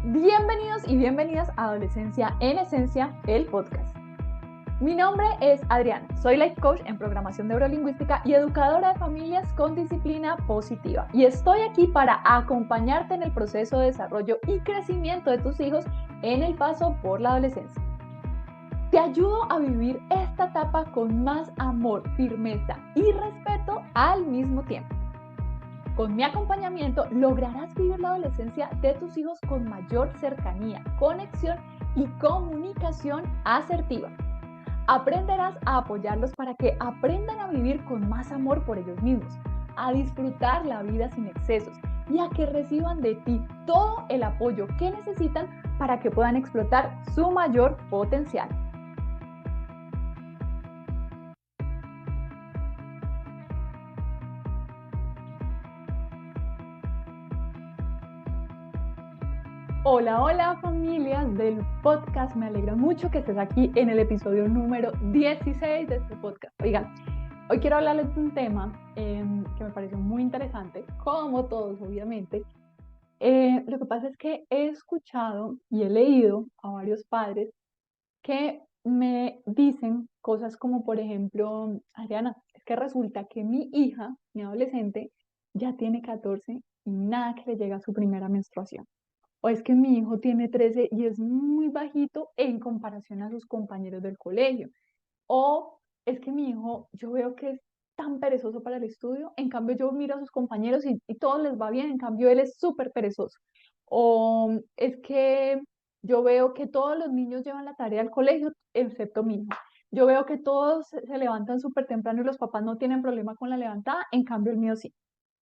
Bienvenidos y bienvenidas a Adolescencia en Esencia, el podcast. Mi nombre es Adriana, soy life coach en programación neurolingüística y educadora de familias con disciplina positiva. Y estoy aquí para acompañarte en el proceso de desarrollo y crecimiento de tus hijos en el paso por la adolescencia. Te ayudo a vivir esta etapa con más amor, firmeza y respeto al mismo tiempo. Con mi acompañamiento lograrás vivir la adolescencia de tus hijos con mayor cercanía, conexión y comunicación asertiva. Aprenderás a apoyarlos para que aprendan a vivir con más amor por ellos mismos, a disfrutar la vida sin excesos y a que reciban de ti todo el apoyo que necesitan para que puedan explotar su mayor potencial. Hola familias del podcast, me alegra mucho que estés aquí en el episodio número 16 de este podcast. Oigan, hoy quiero hablarles de un tema que me pareció muy interesante, como todos obviamente. Lo que pasa es que he escuchado y he leído a varios padres que me dicen cosas como, por ejemplo, Adriana, es que resulta que mi hija, mi adolescente, ya tiene 14 y nada que le llega a su primera menstruación. O es que mi hijo tiene 13 y es muy bajito en comparación a sus compañeros del colegio. O es que mi hijo, yo veo que es tan perezoso para el estudio, en cambio yo miro a sus compañeros y todo les va bien, en cambio él es súper perezoso. O es que yo veo que todos los niños llevan la tarea al colegio, excepto mi hijo. Yo veo que todos se levantan súper temprano y los papás no tienen problema con la levantada, en cambio el mío sí.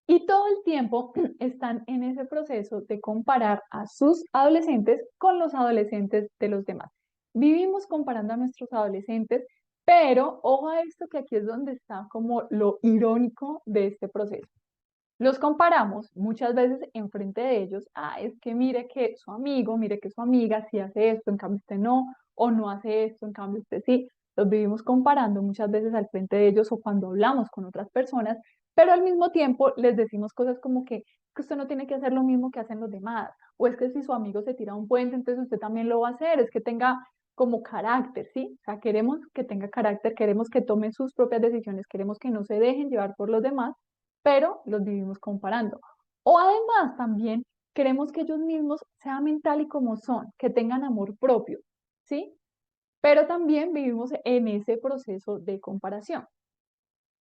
Y todo el tiempo están en ese proceso de comparar a sus adolescentes con los adolescentes de los demás. Vivimos comparando a nuestros adolescentes, pero ojo a esto que aquí es donde está como lo irónico de este proceso. Los comparamos muchas veces enfrente de ellos. Ah, es que mire que su amigo, mire que su amiga sí hace esto, en cambio usted no, o no hace esto, en cambio usted sí. Los vivimos comparando muchas veces al frente de ellos o cuando hablamos con otras personas, pero al mismo tiempo les decimos cosas como que usted no tiene que hacer lo mismo que hacen los demás, o es que si su amigo se tira un puente, entonces usted también lo va a hacer, es que tenga como carácter, ¿sí? O sea, queremos que tenga carácter, queremos que tomen sus propias decisiones, queremos que no se dejen llevar por los demás, pero los vivimos comparando. O además también queremos que ellos mismos sean mental y como son, que tengan amor propio, ¿sí? Pero también vivimos en ese proceso de comparación.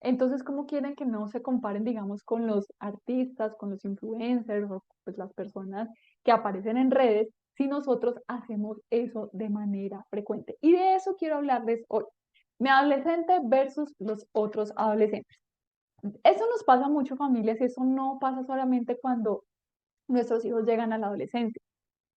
Entonces, ¿cómo quieren que no se comparen, digamos, con los artistas, con los influencers o pues las personas que aparecen en redes si nosotros hacemos eso de manera frecuente? Y de eso quiero hablarles hoy. Mi adolescente versus los otros adolescentes. Eso nos pasa mucho, familias, y eso no pasa solamente cuando nuestros hijos llegan a la adolescencia.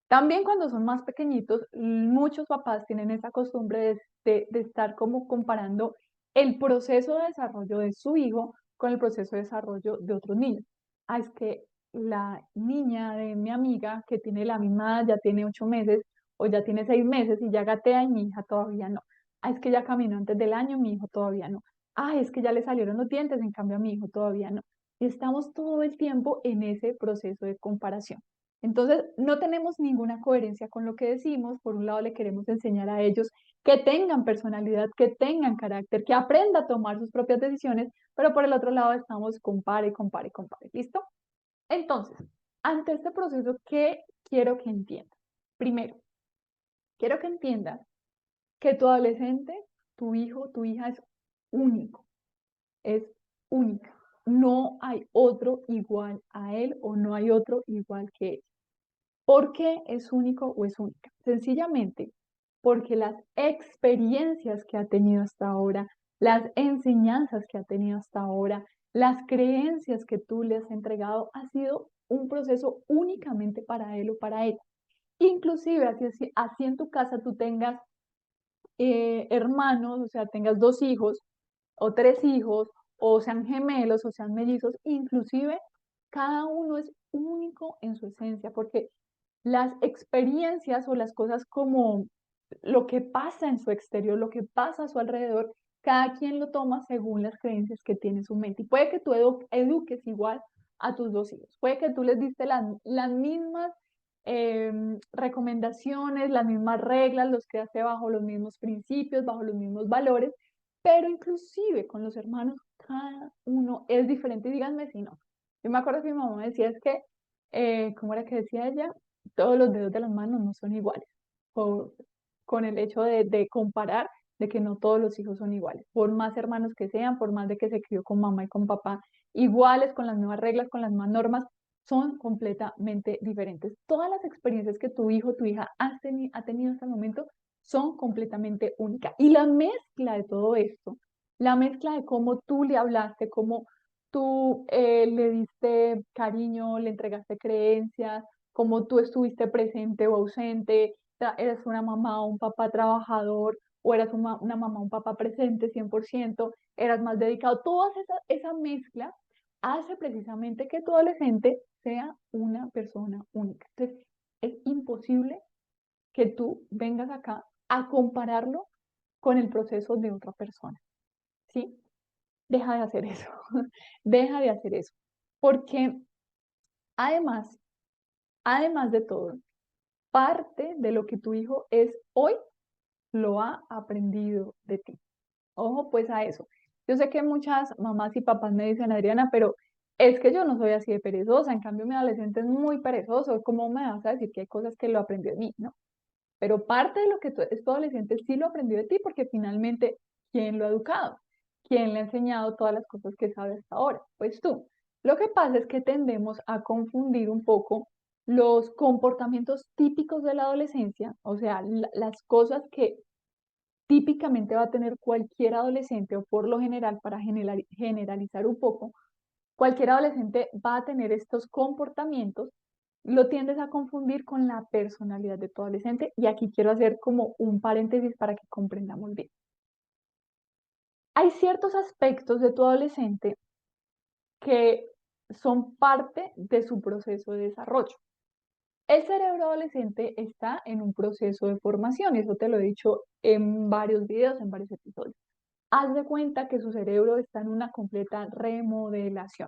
También cuando son más pequeñitos, muchos papás tienen esa costumbre de estar como comparando el proceso de desarrollo de su hijo con el proceso de desarrollo de otros niños. Ah, es que la niña de mi amiga que tiene la misma edad, ya tiene 8 meses o ya tiene 6 meses y ya gatea y mi hija todavía no. Ah, es que ya caminó antes del año, mi hijo todavía no. Ah, es que ya le salieron los dientes, en cambio a mi hijo todavía no. Y estamos todo el tiempo en ese proceso de comparación. Entonces, no tenemos ninguna coherencia con lo que decimos. Por un lado, le queremos enseñar a ellos que tengan personalidad, que tengan carácter, que aprenda a tomar sus propias decisiones, pero por el otro lado estamos compare. ¿Listo? Entonces, ante este proceso, ¿qué quiero que entiendas? Primero, quiero que entiendas que tu adolescente, tu hijo, tu hija único, es única. No hay otro igual a él o no hay otro igual que él. ¿Por qué es único o es única? Sencillamente porque las experiencias que ha tenido hasta ahora, las enseñanzas que ha tenido hasta ahora, las creencias que tú le has entregado, ha sido un proceso únicamente para él o para ella. Inclusive así en tu casa tú tengas hermanos, o sea, tengas 2 hijos o 3 hijos, o sean gemelos o sean mellizos, inclusive cada uno es único en su esencia, porque las experiencias o las cosas como lo que pasa en su exterior, lo que pasa a su alrededor, cada quien lo toma según las creencias que tiene en su mente. Y puede que tú eduques igual a tus 2 hijos, puede que tú les diste las mismas recomendaciones, las mismas reglas, los creaste bajo los mismos principios, bajo los mismos valores, pero inclusive con los hermanos cada uno es diferente. Y díganme si no. Yo me acuerdo que mi mamá me decía es que, ¿cómo era que decía ella? Todos los dedos de las manos no son iguales. Por- con el hecho de comparar de que no todos los hijos son iguales. Por más hermanos que sean, por más de que se crió con mamá y con papá iguales, con las mismas reglas, con las mismas normas, son completamente diferentes. Todas las experiencias que tu hijo o tu hija ha tenido hasta el momento son completamente únicas. Y la mezcla de todo esto, la mezcla de cómo tú le hablaste, cómo tú le diste cariño, le entregaste creencias, cómo tú estuviste presente o ausente, eres una mamá o un papá trabajador, o eras una mamá o un papá presente 100%, eras más dedicado, toda esa mezcla hace precisamente que tu adolescente sea una persona única. Entonces, es imposible que tú vengas acá a compararlo con el proceso de otra persona, ¿sí? Deja de hacer eso, deja de hacer eso, porque además, además de todo, parte de lo que tu hijo es hoy lo ha aprendido de ti. Ojo pues a eso. Yo sé que muchas mamás y papás me dicen, Adriana, pero es que yo no soy así de perezosa, en cambio mi adolescente es muy perezoso, ¿cómo me vas a decir que hay cosas que lo aprendió de mí? No, pero parte de lo que es tu adolescente sí lo aprendió de ti porque finalmente, ¿quién lo ha educado? ¿Quién le ha enseñado todas las cosas que sabe hasta ahora? Pues tú. Lo que pasa es que tendemos a confundir un poco los comportamientos típicos de la adolescencia, o sea, las cosas que típicamente va a tener cualquier adolescente o por lo general, para generalizar un poco, cualquier adolescente va a tener estos comportamientos, lo tiendes a confundir con la personalidad de tu adolescente y aquí quiero hacer como un paréntesis para que comprendamos bien. Hay ciertos aspectos de tu adolescente que son parte de su proceso de desarrollo. El cerebro adolescente está en un proceso de formación, y eso te lo he dicho en varios videos, en varios episodios. Haz de cuenta que su cerebro está en una completa remodelación.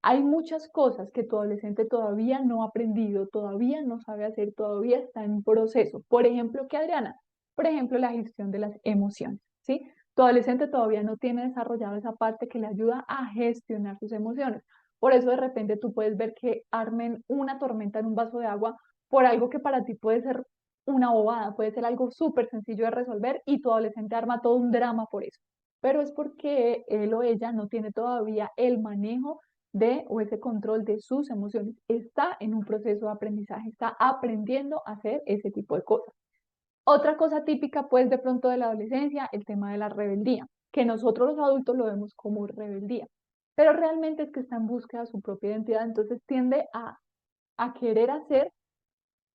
Hay muchas cosas que tu adolescente todavía no ha aprendido, todavía no sabe hacer, todavía está en proceso. Por ejemplo, ¿qué, Adriana? Por ejemplo, la gestión de las emociones, ¿sí? Tu adolescente todavía no tiene desarrollado esa parte que le ayuda a gestionar sus emociones. Por eso de repente tú puedes ver que armen una tormenta en un vaso de agua por algo que para ti puede ser una bobada, puede ser algo súper sencillo de resolver y tu adolescente arma todo un drama por eso, pero es porque él o ella no tiene todavía el manejo de o ese control de sus emociones. Está en un proceso de aprendizaje, está aprendiendo a hacer ese tipo de cosas. Otra cosa típica, pues, de pronto de la adolescencia, el tema de la rebeldía, que nosotros los adultos lo vemos como rebeldía, pero realmente es que está en búsqueda de su propia identidad, entonces tiende a querer hacer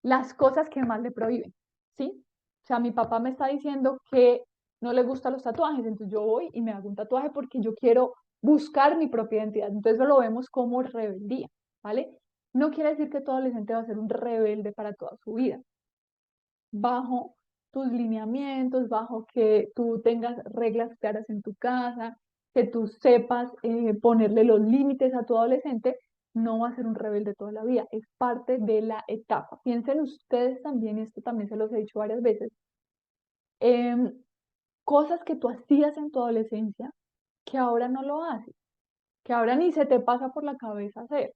las cosas que más le prohíben, ¿sí? O sea, mi papá me está diciendo que no le gustan los tatuajes, entonces yo voy y me hago un tatuaje porque yo quiero buscar mi propia identidad. Entonces lo vemos como rebeldía, ¿vale? No quiere decir que todo adolescente va a ser un rebelde para toda su vida. Bajo tus lineamientos, bajo que tú tengas reglas claras en tu casa, que tú sepas ponerle los límites a tu adolescente, no va a ser un rebelde toda la vida, es parte de la etapa. Piensen ustedes también, y esto también se los he dicho varias veces, em, cosas que tú hacías en tu adolescencia que ahora no lo haces, que ahora ni se te pasa por la cabeza hacer.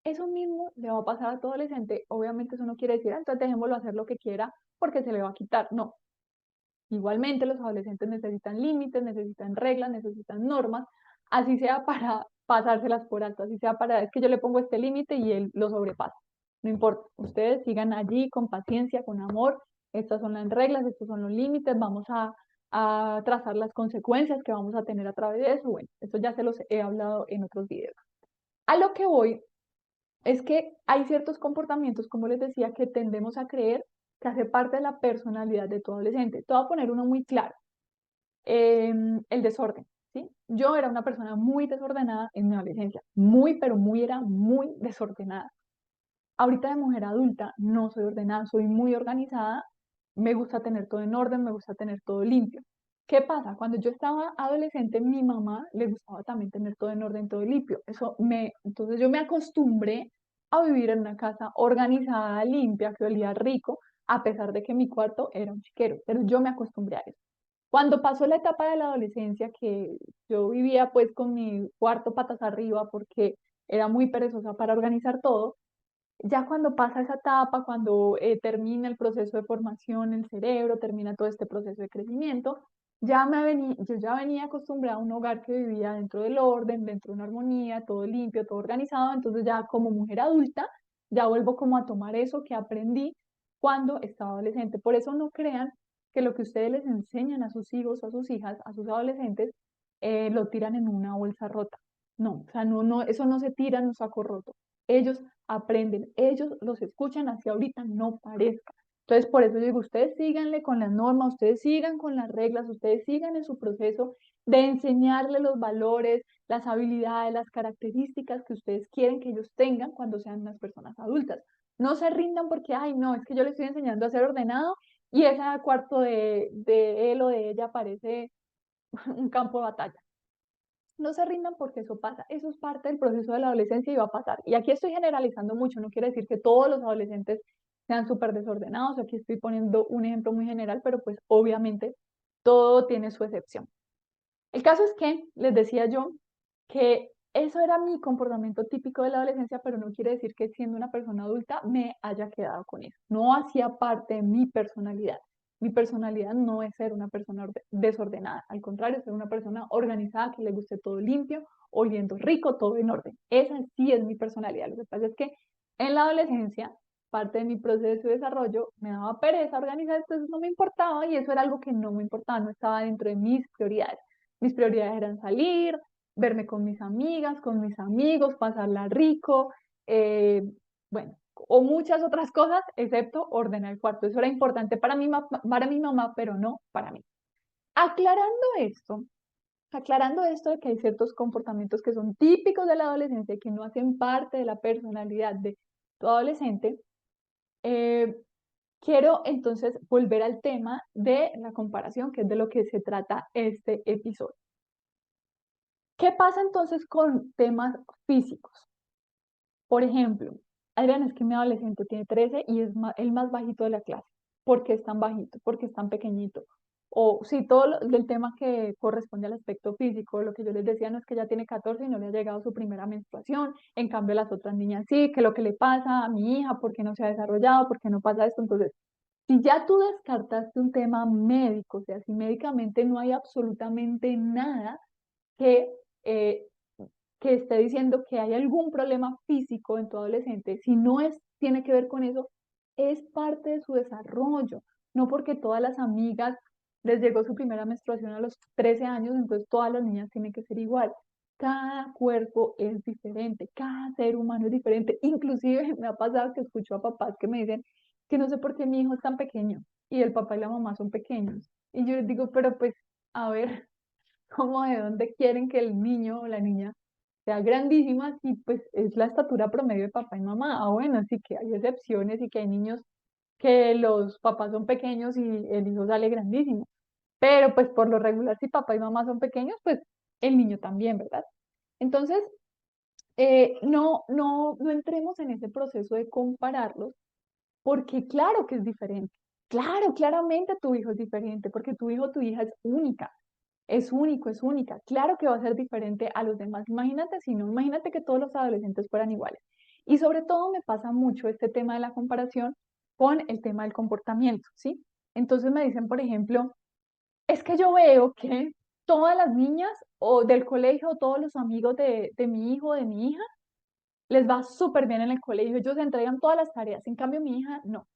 Eso mismo le va a pasar a tu adolescente. Obviamente eso no quiere decir, "Ah, entonces dejémoslo hacer lo que quiera porque se le va a quitar". No, igualmente los adolescentes necesitan límites, necesitan reglas, necesitan normas, así sea para pasárselas por alto, así sea para, es que yo le pongo este límite y él lo sobrepasa. No importa, ustedes sigan allí con paciencia, con amor, estas son las reglas, estos son los límites, vamos a trazar las consecuencias que vamos a tener a través de eso. Bueno, esto ya se los he hablado en otros videos. A lo que voy es que hay ciertos comportamientos, como les decía, que tendemos a creer que hace parte de la personalidad de tu adolescente. Te voy a poner uno muy claro, el desorden, ¿sí? Yo era una persona muy desordenada en mi adolescencia, muy, pero muy, era muy desordenada. Ahorita de mujer adulta no soy ordenada, soy muy organizada, me gusta tener todo en orden, me gusta tener todo limpio. ¿Qué pasa? Cuando yo estaba adolescente, mi mamá le gustaba también tener todo en orden, todo limpio. Entonces yo me acostumbré a vivir en una casa organizada, limpia, que olía rico, a pesar de que mi cuarto era un chiquero, pero yo me acostumbré a eso. Cuando pasó la etapa de la adolescencia, que yo vivía pues con mi cuarto patas arriba porque era muy perezosa para organizar todo, ya cuando pasa esa etapa, cuando termina el proceso de formación en el cerebro, termina todo este proceso de crecimiento, yo ya venía acostumbrada a un hogar que vivía dentro del orden, dentro de una armonía, todo limpio, todo organizado, entonces ya como mujer adulta, ya vuelvo como a tomar eso que aprendí cuando estaba adolescente. Por eso no crean que lo que ustedes les enseñan a sus hijos, a sus hijas, a sus adolescentes, lo tiran en una bolsa rota. No, o sea, eso no se tira en un saco roto. Ellos aprenden, ellos los escuchan hacia ahorita no parezca. Entonces, por eso digo, ustedes síganle con las normas, ustedes sigan con las reglas, ustedes sigan en su proceso de enseñarle los valores, las habilidades, las características que ustedes quieren que ellos tengan cuando sean unas personas adultas. No se rindan porque, ay, no, es que yo le estoy enseñando a ser ordenado y ese cuarto de él o de ella parece un campo de batalla. No se rindan porque eso pasa, eso es parte del proceso de la adolescencia y va a pasar. Y aquí estoy generalizando mucho, no quiere decir que todos los adolescentes sean súper desordenados, aquí estoy poniendo un ejemplo muy general, pero pues obviamente todo tiene su excepción. El caso es que les decía yo que eso era mi comportamiento típico de la adolescencia, pero no quiere decir que siendo una persona adulta me haya quedado con eso. No hacía parte de mi personalidad. Mi personalidad no es ser una persona desordenada, al contrario, es ser una persona organizada, que le guste todo limpio, oliendo rico, todo en orden. Esa sí es mi personalidad. Lo que pasa es que en la adolescencia, parte de mi proceso de desarrollo, me daba pereza organizar, entonces no me importaba y eso era algo que no me importaba, no estaba dentro de mis prioridades. Mis prioridades eran salir, verme con mis amigas, con mis amigos, pasarla rico, bueno, o muchas otras cosas, excepto ordenar el cuarto. Eso era importante para mi mamá, pero no para mí. Aclarando esto, aclarando esto de que hay ciertos comportamientos que son típicos de la adolescencia y que no hacen parte de la personalidad de tu adolescente, eh, quiero entonces volver al tema de la comparación, que es de lo que se trata este episodio. ¿Qué pasa entonces con temas físicos? Por ejemplo, Adriana, es que mi adolescente tiene 13 y es el más bajito de la clase. ¿Por qué es tan bajito? ¿Por qué es tan pequeñito? O sí, del tema que corresponde al aspecto físico, lo que yo les decía no es que ya tiene 14 y no le ha llegado su primera menstruación, en cambio las otras niñas sí, que lo que le pasa a mi hija, ¿por qué no se ha desarrollado? ¿Por qué no pasa esto? Entonces, si ya tú descartaste un tema médico, o sea, si médicamente no hay absolutamente nada que eh, que esté diciendo que hay algún problema físico en tu adolescente, si no tiene que ver con eso, es parte de su desarrollo. No porque todas las amigas les llegó su primera menstruación a los 13 años, entonces todas las niñas tienen que ser igual. Cada cuerpo es diferente, cada ser humano es diferente. Inclusive me ha pasado que escucho a papás que me dicen que no sé por qué mi hijo es tan pequeño y el papá y la mamá son pequeños. Y yo les digo, pero pues, a ver, ¿cómo de dónde quieren que el niño o la niña sea grandísima si pues es la estatura promedio de papá y mamá? Ah, bueno, sí que hay excepciones y que hay niños que los papás son pequeños y el hijo sale grandísimo. Pero pues por lo regular, si papá y mamá son pequeños, pues el niño también, ¿verdad? Entonces, no entremos en ese proceso de compararlos, porque claro que es diferente. Claro, claramente tu hijo es diferente, porque tu hijo o tu hija es única. Es único, es única. Claro que va a ser diferente a los demás. Imagínate si no, imagínate que todos los adolescentes fueran iguales. Y sobre todo me pasa mucho este tema de la comparación con el tema del comportamiento, ¿sí? Entonces me dicen, por ejemplo, es que yo veo que todas las niñas o del colegio, todos los amigos de mi hijo, de mi hija, les va súper bien en el colegio. Ellos entregan todas las tareas. En cambio, mi hija no.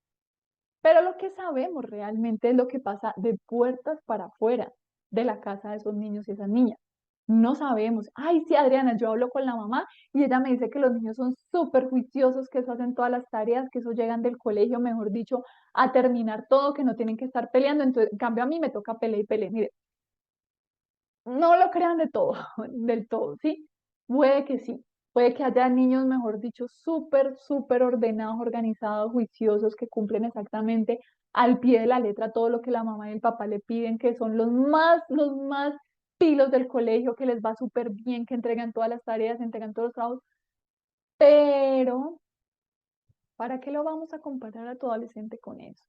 Pero lo que sabemos realmente es lo que pasa de puertas para afuera de la casa de esos niños y esas niñas. No sabemos. Ay, sí, Adriana, yo hablo con la mamá y ella me dice que los niños son súper juiciosos, que eso hacen todas las tareas, que eso llegan del colegio, mejor dicho, a terminar todo, que no tienen que estar peleando. Entonces, en cambio, a mí me toca pelear y pelear. Mire, no lo crean de todo, del todo, ¿sí? Puede que sí. Puede que haya niños, mejor dicho, súper, súper ordenados, organizados, juiciosos, que cumplen exactamente al pie de la letra todo lo que la mamá y el papá le piden, que son los más pilos del colegio, que les va súper bien, que entregan todas las tareas, entregan todos los trabajos, pero ¿Para qué lo vamos a comparar a tu adolescente con eso?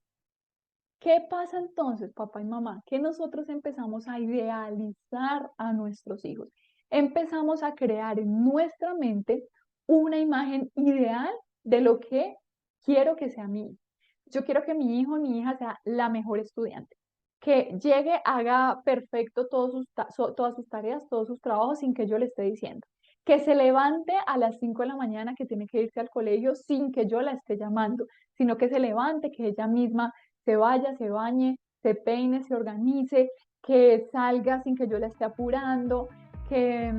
¿Qué pasa entonces, papá y mamá? Que nosotros empezamos a idealizar a nuestros hijos. Empezamos a crear en nuestra mente una imagen ideal de lo que quiero que sea mi hijo. Yo quiero que mi hijo o mi hija sea la mejor estudiante, que llegue, haga perfecto todas sus tareas, todos sus trabajos sin que yo le esté diciendo. Que se levante a las 5 de la mañana, que tiene que irse al colegio sin que yo la esté llamando, sino que se levante, que ella misma se vaya, se bañe, se peine, se organice, que salga sin que yo la esté apurando, que,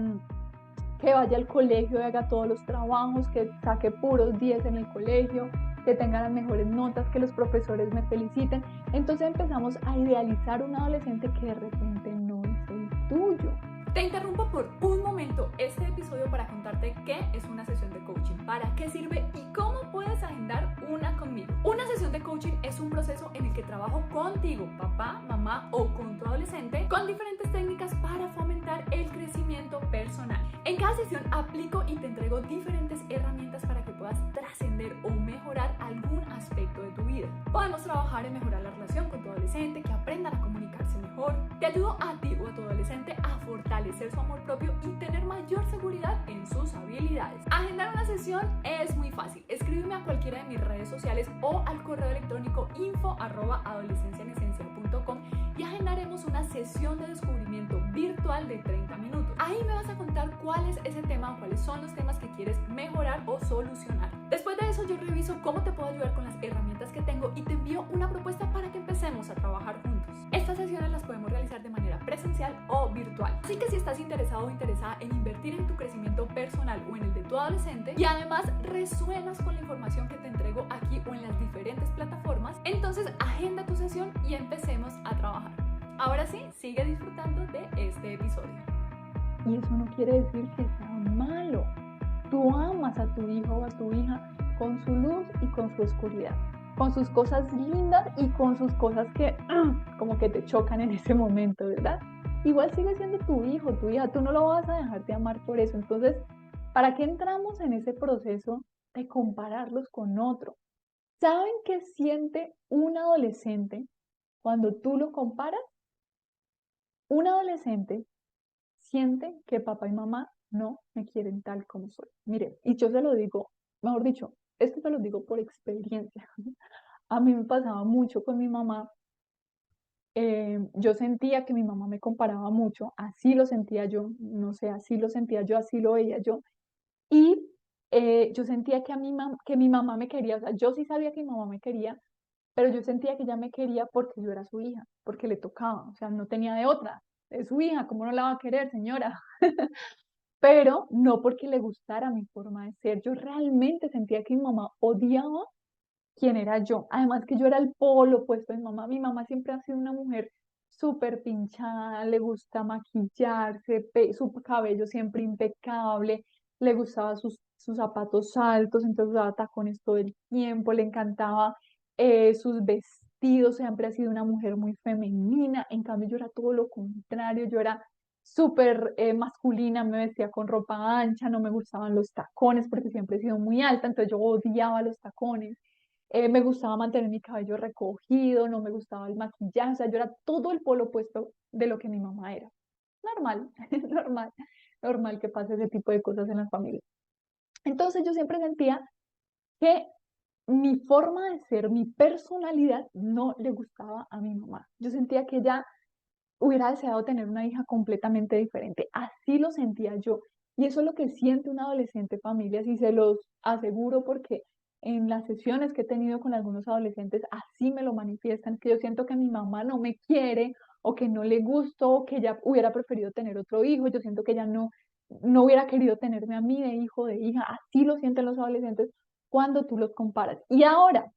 que vaya al colegio y haga todos los trabajos, que saque puros 10 en el colegio, que tenga las mejores notas, que los profesores me feliciten. Entonces empezamos a idealizar un adolescente que de repente no es el tuyo. Te interrumpo por un momento este episodio para contarte qué es una sesión de coaching, para qué sirve y cómo puedes agendar una conmigo. Una sesión de coaching es un proceso en el que trabajo contigo, papá, mamá o con tu adolescente, con diferentes técnicas para fomentar el crecimiento personal. En cada sesión aplico y te entrego diferentes herramientas para que puedas trascender o mejorar algún aspecto de tu vida. Podemos trabajar en mejorar la relación con tu adolescente, que aprendan a comunicarse mejor. Te ayudo a ti o a tu adolescente a fortalecer su amor propio y tener mayor seguridad en sus habilidades. Agendar una sesión es muy fácil. Escríbeme a cualquiera de mis redes sociales o al correo electrónico info@adolescenciaenesencia.com y agendaremos una sesión de descubrimiento virtual de 30 minutos. Ahí me vas a contar cuál es ese tema o cuáles son los temas que quieres mejorar o solucionar. Después de eso yo reviso cómo te puedo ayudar con las herramientas que tengo y te envío una propuesta para que empecemos a trabajar juntos. Estas sesiones las podemos realizar de manera presencial o virtual. Así que si estás interesado o interesada en invertir en tu crecimiento personal o en el de tu adolescente y además resuenas con la información que te entrego aquí o en las diferentes plataformas, entonces agenda tu sesión y empecemos a trabajar. Ahora sí, sigue disfrutando de este episodio. Y eso no quiere decir que sea malo. Tú amas a tu hijo o a tu hija con su luz y con su oscuridad, con sus cosas lindas y con sus cosas que como que te chocan en ese momento, ¿verdad? Igual sigue siendo tu hijo, tu hija, tú no lo vas a dejar de amar por eso. Entonces, ¿para qué entramos en ese proceso de compararlos con otro? ¿Saben qué siente un adolescente cuando tú lo comparas? Un adolescente siente que papá y mamá no me quieren tal como soy. Mire, y yo se lo digo, mejor dicho, esto se lo digo por experiencia. A mí me pasaba mucho con mi mamá. Yo sentía que mi mamá me comparaba mucho, así lo sentía yo, no sé, así lo sentía yo, así lo veía yo. Y yo sentía que, que mi mamá me quería, o sea, yo sí sabía que mi mamá me quería, pero yo sentía que ella me quería porque yo era su hija, porque le tocaba, o sea, no tenía de otra, es su hija, ¿cómo no la va a querer, señora? Pero no porque le gustara mi forma de ser, yo realmente sentía que mi mamá odiaba quién era yo. Además que yo era el polo opuesto de mi mamá. Mi mamá siempre ha sido una mujer súper pinchada, le gusta maquillarse, su cabello siempre impecable, le gustaba sus zapatos altos, entonces usaba tacones todo el tiempo, le encantaba sus vestidos, siempre ha sido una mujer muy femenina. En cambio yo era todo lo contrario, yo era súper masculina, me vestía con ropa ancha, no me gustaban los tacones porque siempre he sido muy alta, entonces yo odiaba los tacones. Me gustaba mantener mi cabello recogido, no me gustaba el maquillaje, o sea, yo era todo el polo opuesto de lo que mi mamá era. Normal, normal, normal que pase ese tipo de cosas en las familias. Entonces yo siempre sentía que mi forma de ser, mi personalidad no le gustaba a mi mamá. Yo sentía que ella hubiera deseado tener una hija completamente diferente. Así lo sentía yo. Y eso es lo que siente un adolescente, familias, y se los aseguro porque en las sesiones que he tenido con algunos adolescentes, así me lo manifiestan, que yo siento que mi mamá no me quiere o que no le gustó, o que ella hubiera preferido tener otro hijo, yo siento que ella no hubiera querido tenerme a mí de hijo, de hija, así lo sienten los adolescentes cuando tú los comparas. Y ahora,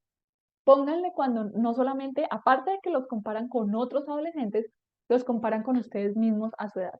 pónganle cuando no solamente, aparte de que los comparan con otros adolescentes, los comparan con ustedes mismos a su edad.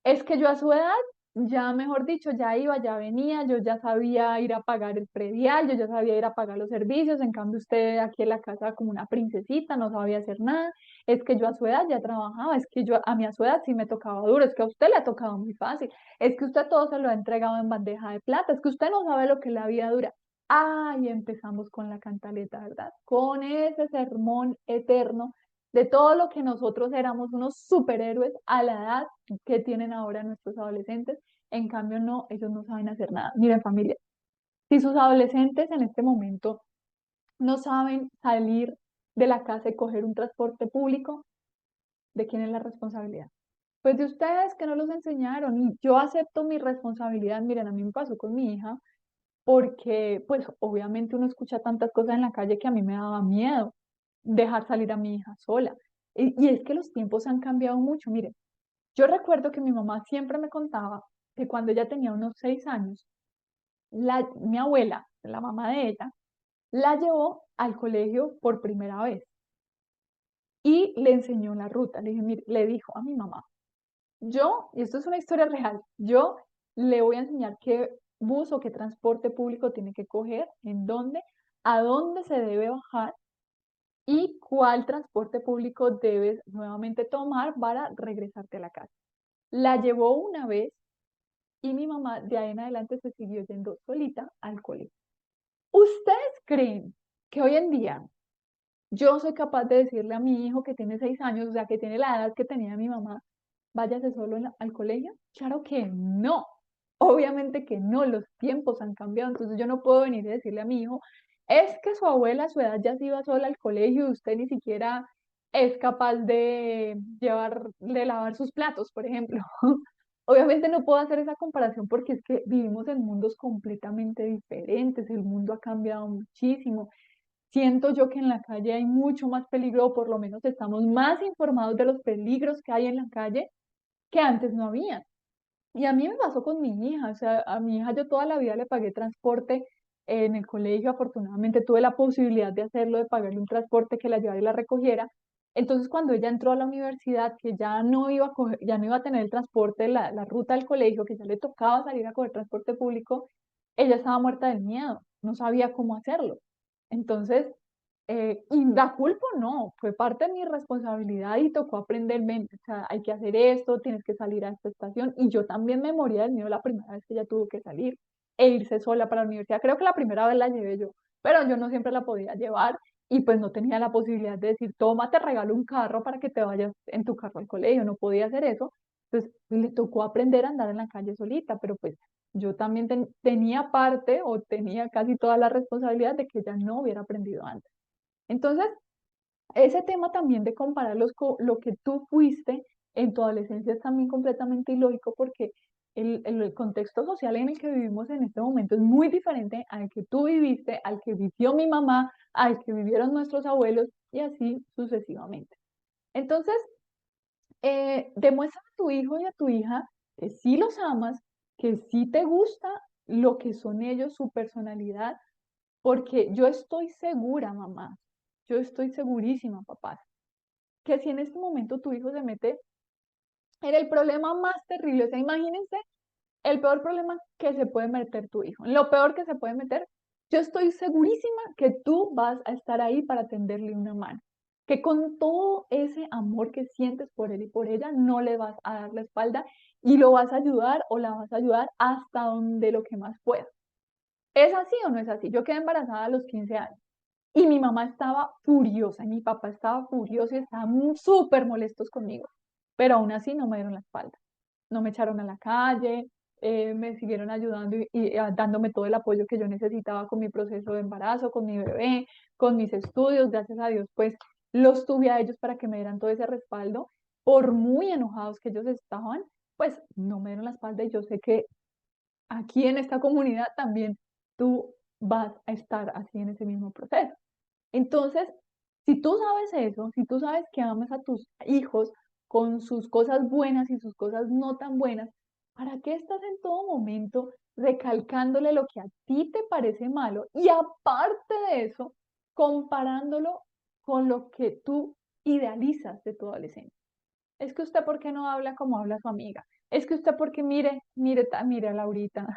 Es que yo a su edad, ya mejor dicho, ya iba, ya venía, yo ya sabía ir a pagar el predial, yo ya sabía ir a pagar los servicios, en cambio usted aquí en la casa como una princesita, no sabía hacer nada, es que yo a su edad ya trabajaba, es que yo a mí a su edad sí me tocaba duro, es que a usted le ha tocado muy fácil, es que usted todo se lo ha entregado en bandeja de plata, es que usted no sabe lo que es la vida dura. Ay, empezamos con la cantaleta, ¿verdad? Con ese sermón eterno de todo lo que nosotros éramos unos superhéroes a la edad que tienen ahora nuestros adolescentes. En cambio, no, ellos no saben hacer nada. Miren, familia, si sus adolescentes en este momento no saben salir de la casa y coger un transporte público, ¿de quién es la responsabilidad? Pues de ustedes que no los enseñaron. Y yo acepto mi responsabilidad. Miren, a mí me pasó con mi hija porque pues obviamente uno escucha tantas cosas en la calle que a mí me daba miedo dejar salir a mi hija sola. Y es que los tiempos han cambiado mucho. Miren, yo recuerdo que mi mamá siempre me contaba que cuando ella tenía unos 6 años, mi abuela, la mamá de ella, la llevó al colegio por primera vez y le enseñó la ruta. Le dije, mire, le dijo a mi mamá, yo, y esto es una historia real, yo le voy a enseñar qué bus o qué transporte público tiene que coger, en dónde, a dónde se debe bajar y cuál transporte público debes nuevamente tomar para regresarte a la casa. La llevó una vez y mi mamá de ahí en adelante se siguió yendo solita al colegio. ¿Ustedes creen que hoy en día yo soy capaz de decirle a mi hijo que tiene 6 años, o sea, que tiene la edad que tenía mi mamá, váyase solo al colegio? Claro que no. Obviamente que no, los tiempos han cambiado, entonces yo no puedo venir y decirle a mi hijo, es que su abuela a su edad ya se iba sola al colegio y usted ni siquiera es capaz de de lavar sus platos, por ejemplo. Obviamente no puedo hacer esa comparación porque es que vivimos en mundos completamente diferentes, el mundo ha cambiado muchísimo. Siento yo que en la calle hay mucho más peligro, o por lo menos estamos más informados de los peligros que hay en la calle que antes no había. Y a mí me pasó con mi hija, o sea, a mi hija yo toda la vida le pagué transporte en el colegio, afortunadamente tuve la posibilidad de hacerlo, de pagarle un transporte que la llevara y la recogiera. Entonces, cuando ella entró a la universidad, que ya no iba a ya no iba a tener el transporte, la ruta al colegio, que ya le tocaba salir a coger transporte público, ella estaba muerta del miedo, no sabía cómo hacerlo. Entonces, y la culpa no, fue parte de mi responsabilidad y tocó aprenderme, o sea, hay que hacer esto, tienes que salir a esta estación. Y yo también me moría del miedo la primera vez que ella tuvo que salir e irse sola para la universidad. Creo que la primera vez la llevé yo, pero yo no siempre la podía llevar y pues no tenía la posibilidad de decir, toma, te regalo un carro para que te vayas en tu carro al colegio, no podía hacer eso. Entonces le tocó aprender a andar en la calle solita, pero pues yo también tenía parte o tenía casi toda la responsabilidad de que ella no hubiera aprendido antes. Entonces, ese tema también de compararlos con lo que tú fuiste en tu adolescencia es también completamente ilógico porque el contexto social en el que vivimos en este momento es muy diferente al que tú viviste, al que vivió mi mamá, al que vivieron nuestros abuelos y así sucesivamente. Entonces, demuestra a tu hijo y a tu hija que sí los amas, que sí te gusta lo que son ellos, su personalidad, porque yo estoy segura, mamá, yo estoy segurísima, papás, que si en este momento tu hijo se mete en el problema más terrible, o sea, imagínense el peor problema que se puede meter tu hijo, lo peor que se puede meter, yo estoy segurísima que tú vas a estar ahí para tenderle una mano, que con todo ese amor que sientes por él y por ella, no le vas a dar la espalda y lo vas a ayudar o la vas a ayudar hasta donde lo que más puedas. ¿Es así o no es así? Yo quedé embarazada a los 15 años. Y mi mamá estaba furiosa, y mi papá estaba furioso y estaban súper molestos conmigo. Pero aún así no me dieron la espalda. No me echaron a la calle, me siguieron ayudando y dándome todo el apoyo que yo necesitaba con mi proceso de embarazo, con mi bebé, con mis estudios. Gracias a Dios, pues los tuve a ellos para que me dieran todo ese respaldo. Por muy enojados que ellos estaban, pues no me dieron la espalda y yo sé que aquí en esta comunidad también tú vas a estar así en ese mismo proceso. Entonces, si tú sabes eso, si tú sabes que amas a tus hijos con sus cosas buenas y sus cosas no tan buenas, ¿para qué estás en todo momento recalcándole lo que a ti te parece malo? Y aparte de eso, comparándolo con lo que tú idealizas de tu adolescencia. Es que usted, ¿por qué no habla como habla su amiga? Es que usted, porque mire a Laurita,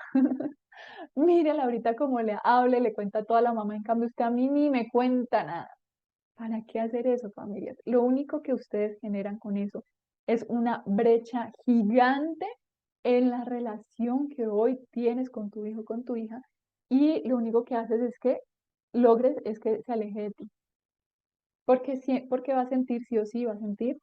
mire a Laurita cómo le habla, y le cuenta a toda la mamá, en cambio usted a mí ni me cuenta nada. ¿Para qué hacer eso, familias? Lo único que ustedes generan con eso es una brecha gigante en la relación que hoy tienes con tu hijo, con tu hija, y lo único que haces es que logres es que se aleje de ti, porque va a sentir, sí o sí, va a sentir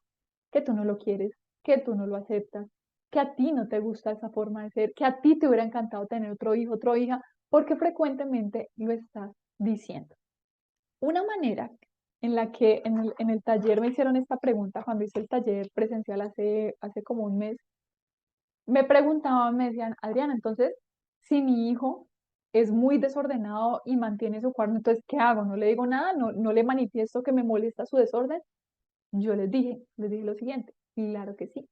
que tú no lo quieres, que tú no lo aceptas, que a ti no te gusta esa forma de ser, que a ti te hubiera encantado tener otro hijo, otra hija, porque frecuentemente lo estás diciendo. Una manera en la que en el taller me hicieron esta pregunta, cuando hice el taller presencial hace como un mes, me preguntaban, me decían, Adriana, entonces, si mi hijo es muy desordenado y mantiene su cuarto, entonces, ¿qué hago? ¿No le digo nada? ¿No le manifiesto que me molesta su desorden? Yo les dije lo siguiente, claro que sí,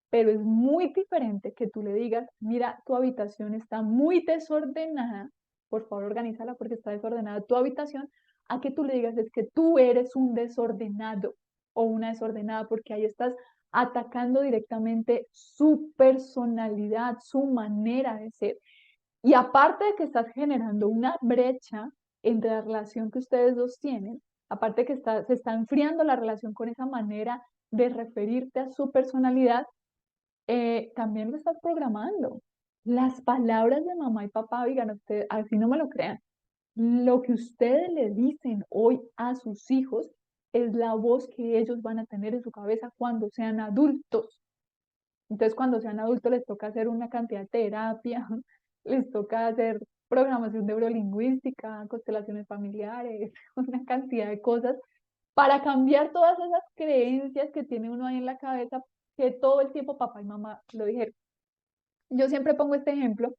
pero es muy diferente que tú le digas, mira, tu habitación está muy desordenada, por favor organízala porque está desordenada tu habitación, a que tú le digas es que tú eres un desordenado o una desordenada, porque ahí estás atacando directamente su personalidad, su manera de ser. Y aparte de que estás generando una brecha entre la relación que ustedes dos tienen, aparte de que se está enfriando la relación con esa manera de referirte a su personalidad, también lo estás programando. Las palabras de mamá y papá, oigan, ustedes, así no me lo crean. Lo que ustedes le dicen hoy a sus hijos es la voz que ellos van a tener en su cabeza cuando sean adultos. Entonces, cuando sean adultos les toca hacer una cantidad de terapia, les toca hacer programación neurolingüística, constelaciones familiares, una cantidad de cosas para cambiar todas esas creencias que tiene uno ahí en la cabeza, que todo el tiempo papá y mamá lo dijeron. Yo siempre pongo este ejemplo,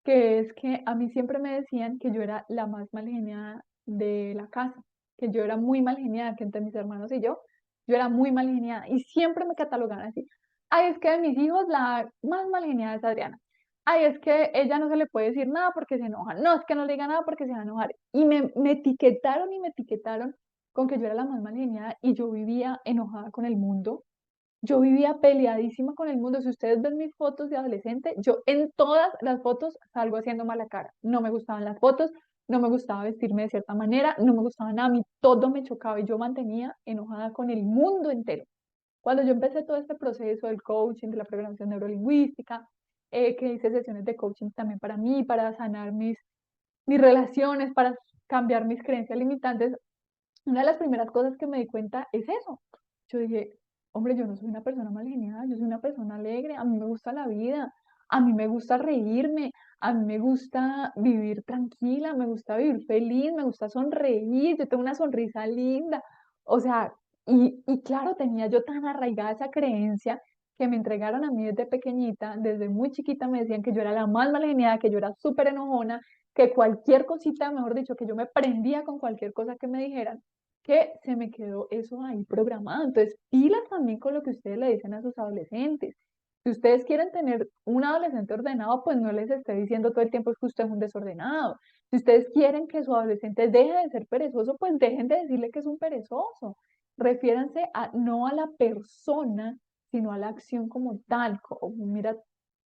que es que a mí siempre me decían que yo era la más mal geniada de la casa, que yo era muy mal geniada, que entre mis hermanos y yo era muy mal geniada y siempre me catalogaban así. Ay, es que de mis hijos la más mal geniada es Adriana. Ay, es que ella no se le puede decir nada porque se enoja. No, es que no le diga nada porque se va a enojar. Y me etiquetaron y me etiquetaron con que yo era la más mal geniada y yo vivía enojada con el mundo. Yo vivía peleadísima con el mundo. Si ustedes ven mis fotos de adolescente, yo en todas las fotos salgo haciendo mala cara. No me gustaban las fotos, no me gustaba vestirme de cierta manera, no me gustaba nada, a mí todo me chocaba y yo mantenía enojada con el mundo entero. Cuando yo empecé todo este proceso del coaching, de la programación neurolingüística, que hice sesiones de coaching también para mí, para sanar mis relaciones, para cambiar mis creencias limitantes, una de las primeras cosas que me di cuenta es eso. Yo dije, hombre, yo no soy una persona mal genial, yo soy una persona alegre, a mí me gusta la vida, a mí me gusta reírme, a mí me gusta vivir tranquila, me gusta vivir feliz, me gusta sonreír, yo tengo una sonrisa linda. O sea, y claro, tenía yo tan arraigada esa creencia que me entregaron a mí desde pequeñita, desde muy chiquita me decían que yo era la más mal geniada, que yo era súper enojona, que cualquier cosita, mejor dicho, que yo me prendía con cualquier cosa que me dijeran, que se me quedó eso ahí programado. Entonces, pilas también con lo que ustedes le dicen a sus adolescentes. Si ustedes quieren tener un adolescente ordenado, pues no les esté diciendo todo el tiempo es que usted es un desordenado. Si ustedes quieren que su adolescente deje de ser perezoso, pues dejen de decirle que es un perezoso. Refiéranse no a la persona, sino a la acción como tal. Como, mira,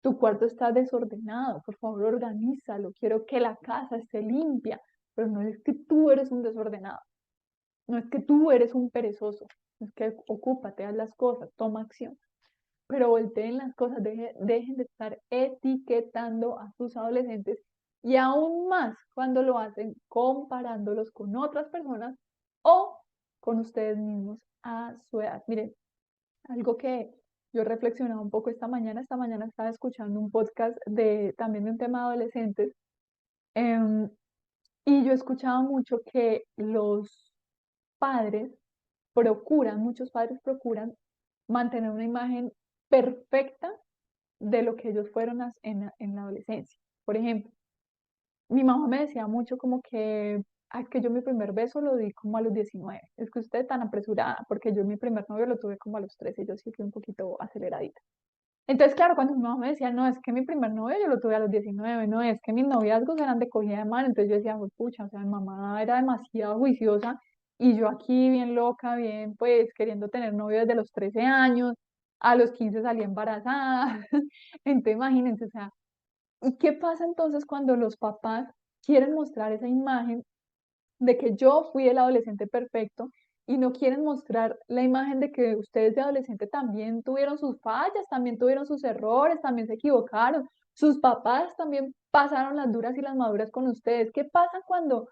tu cuarto está desordenado, por favor organízalo, quiero que la casa esté limpia, pero no es que tú eres un desordenado. No es que tú eres un perezoso, es que ocúpate, haz las cosas, toma acción, pero volteen las cosas, dejen de estar etiquetando a sus adolescentes y aún más cuando lo hacen comparándolos con otras personas o con ustedes mismos a su edad. Miren, algo que yo reflexionaba un poco esta mañana estaba escuchando un podcast también de un tema de adolescentes, em, y yo escuchaba mucho que los padres muchos padres procuran mantener una imagen perfecta de lo que ellos fueron en la adolescencia. Por ejemplo, mi mamá me decía mucho como que, "Ay, es que yo mi primer beso lo di como a los 19, es que usted tan apresurada, porque yo mi primer novio lo tuve como a los 13, yo sí fui un poquito aceleradita. Entonces, claro, cuando mi mamá me decía, no, es que mi primer novio yo lo tuve a los 19, no, es que mis noviazgos eran de cogida de mano, entonces yo decía, "Jue pucha, o sea, mi mamá era demasiado juiciosa y yo aquí bien loca, bien, pues queriendo tener novio desde los 13 años, a los 15 salí embarazada". Entonces, imagínense, o sea, ¿y qué pasa entonces cuando los papás quieren mostrar esa imagen de que yo fui el adolescente perfecto y no quieren mostrar la imagen de que ustedes de adolescente también tuvieron sus fallas, también tuvieron sus errores, también se equivocaron. Sus papás también pasaron las duras y las maduras con ustedes. ¿Qué pasa cuando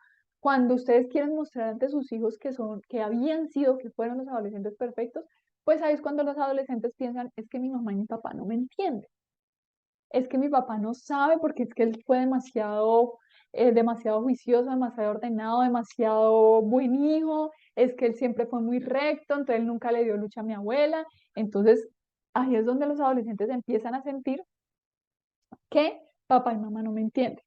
ustedes quieren mostrar ante sus hijos que habían sido, que fueron los adolescentes perfectos? Pues ahí es cuando los adolescentes piensan, es que mi mamá y mi papá no me entienden, es que mi papá no sabe porque es que él fue demasiado juicioso, demasiado ordenado, demasiado buen hijo, es que él siempre fue muy recto, entonces él nunca le dio lucha a mi abuela. Entonces ahí es donde los adolescentes empiezan a sentir que papá y mamá no me entienden.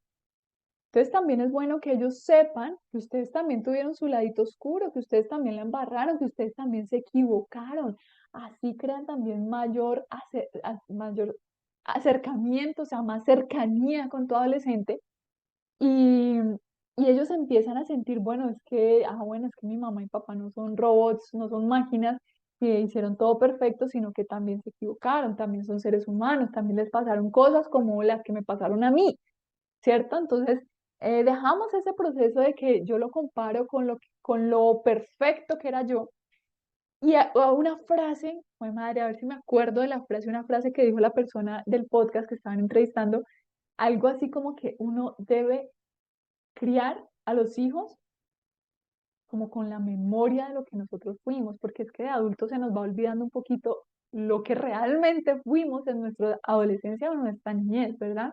Entonces también es bueno que ellos sepan que ustedes también tuvieron su ladito oscuro, que ustedes también la embarraron, que ustedes también se equivocaron. Así crean también mayor acercamiento, o sea, más cercanía con tu adolescente. Y, y ellos empiezan a sentir, bueno, bueno, es que mi mamá y papá no son robots, no son máquinas que hicieron todo perfecto, sino que también se equivocaron, también son seres humanos, también les pasaron cosas como las que me pasaron a mí. ¿Cierto? Entonces, dejamos ese proceso de que yo lo comparo con lo perfecto que era yo. Y a una frase, ay madre, a ver si me acuerdo de la frase, una frase que dijo la persona del podcast que estaban entrevistando, algo así como que uno debe criar a los hijos como con la memoria de lo que nosotros fuimos, porque es que de adultos se nos va olvidando un poquito lo que realmente fuimos en nuestra adolescencia o nuestra niñez, ¿verdad?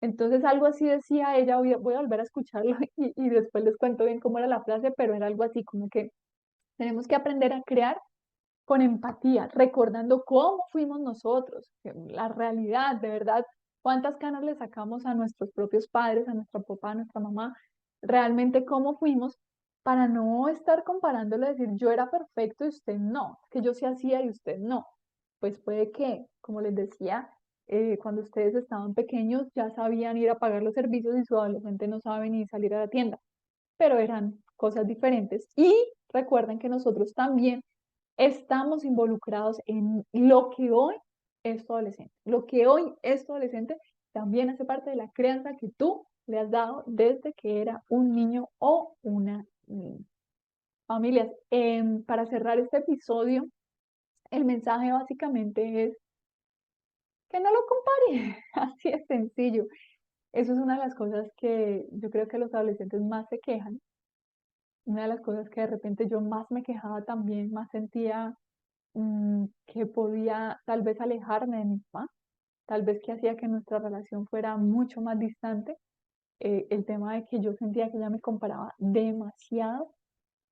Entonces algo así decía ella, voy a volver a escucharlo y después les cuento bien cómo era la frase, pero era algo así como que tenemos que aprender a crear con empatía, recordando cómo fuimos nosotros, la realidad, de verdad, cuántas canas le sacamos a nuestros propios padres, a nuestro papá, a nuestra mamá, realmente cómo fuimos, para no estar comparándolo, decir yo era perfecto y usted no, que yo sí hacía y usted no. Pues puede que, como les decía, cuando ustedes estaban pequeños ya sabían ir a pagar los servicios y su adolescente no sabe ni salir a la tienda, pero eran cosas diferentes. Y recuerden que nosotros también estamos involucrados en lo que hoy es tu adolescente. Lo que hoy es tu adolescente también hace parte de la crianza que tú le has dado desde que era un niño o una niña. Familias, para cerrar este episodio, el mensaje básicamente es que no lo compare, así es sencillo. Eso es una de las cosas que yo creo que los adolescentes más se quejan. Una de las cosas que de repente yo más me quejaba también, más sentía que podía tal vez alejarme de mi mamá, tal vez que hacía que nuestra relación fuera mucho más distante, el tema de que yo sentía que ella me comparaba demasiado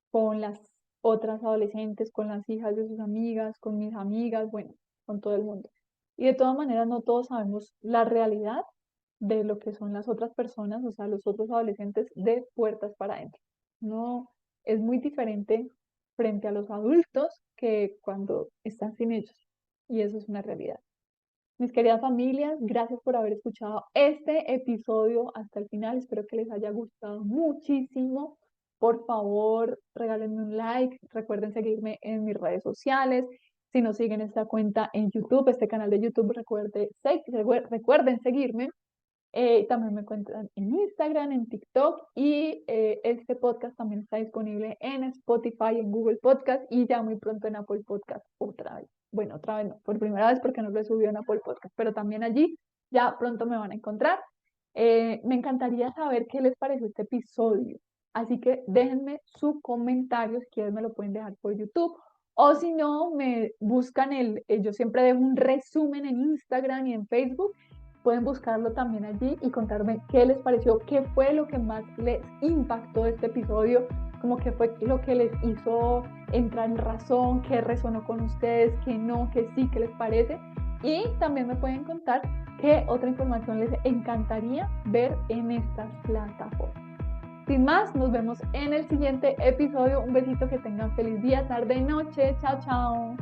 con las otras adolescentes, con las hijas de sus amigas, con mis amigas, bueno, con todo el mundo. Y de todas maneras, no todos sabemos la realidad de lo que son las otras personas, o sea, los otros adolescentes de puertas para adentro. No, es muy diferente frente a los adultos que cuando están sin ellos. Y eso es una realidad. Mis queridas familias, gracias por haber escuchado este episodio hasta el final. Espero que les haya gustado muchísimo. Por favor, regálenme un like. Recuerden seguirme en mis redes sociales. Si no siguen esta cuenta en YouTube, este canal de YouTube, recuerden seguirme. También me encuentran en Instagram, en TikTok y este podcast también está disponible en Spotify, en Google Podcast y ya muy pronto en Apple Podcast otra vez. Bueno, otra vez no, por primera vez porque no lo he subido en Apple Podcast, pero también allí ya pronto me van a encontrar. Me encantaría saber qué les pareció este episodio, así que déjenme su comentario, si quieren me lo pueden dejar por YouTube o si no, me buscan yo siempre dejo un resumen en Instagram y en Facebook. Pueden buscarlo también allí y contarme qué les pareció, qué fue lo que más les impactó de este episodio, como qué fue lo que les hizo entrar en razón, qué resonó con ustedes, qué no, qué sí, qué les parece. Y también me pueden contar qué otra información les encantaría ver en estas plataformas. Sin más, nos vemos en el siguiente episodio. Un besito, que tengan feliz día, tarde, noche. Chao, chao.